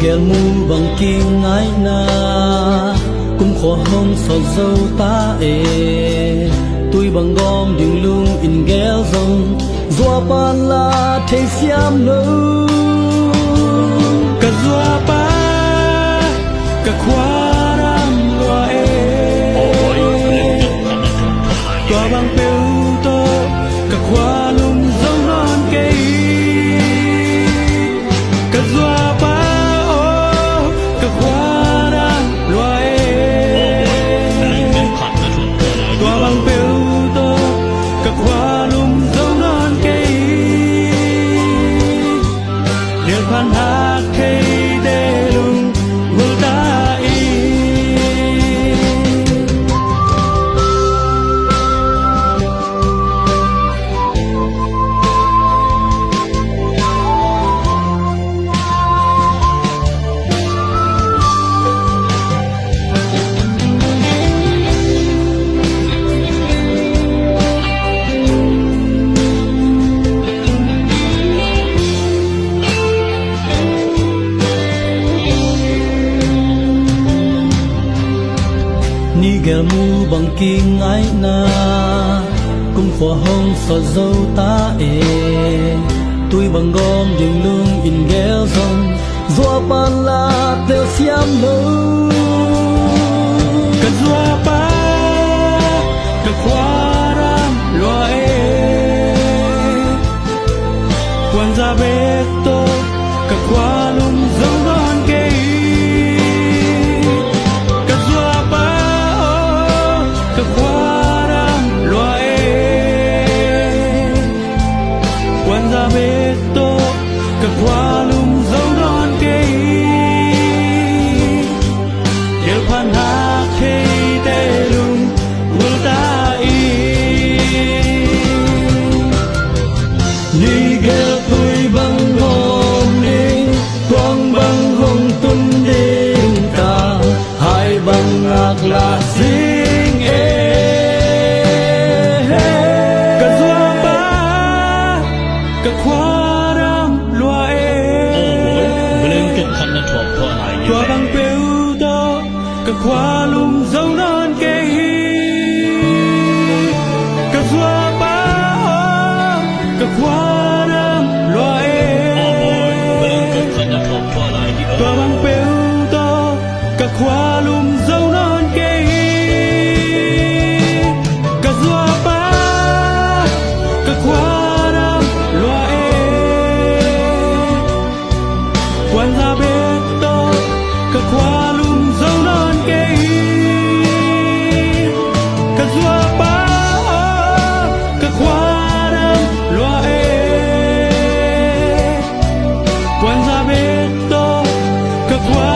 gel mu bang king ngai na kum kho hom so zo ta e tui bang gom ding lung in gel zong zua pan la the siam lo ka zua pa ka khwa ram lo e tua bang peu to ka khwa lum zong non ke ka zua pa o ka khwa ram lo e tua bang peu to ka khwa lum zong non ke le phan ha ke de lung wo ta e ni gel mu bang king ngai na kum kho hong so zo ta e tui bang gom ding lung in gel zong zua pan la te siam lo ka zua pa ka khwa ram lo e quan ra be to ka khwa lum zong non ke ka khwa lum zong non ke el phan ha ke te lung will ta e ni gel tui bang hom ning quang bang hong tun ding ta hai bang ngak la sing e ka zua pa ka khwa tua bang peu to ka khwa lum zong non ke ka zua pa ka khwa ram lo e tua bang peu to ka khwa lum zong non ke ka zua pa ka khwa ram lo e quan ra be ka khwa lum zong non ke ka zua pa ka khwa ram lo e quan ra be to ka khwa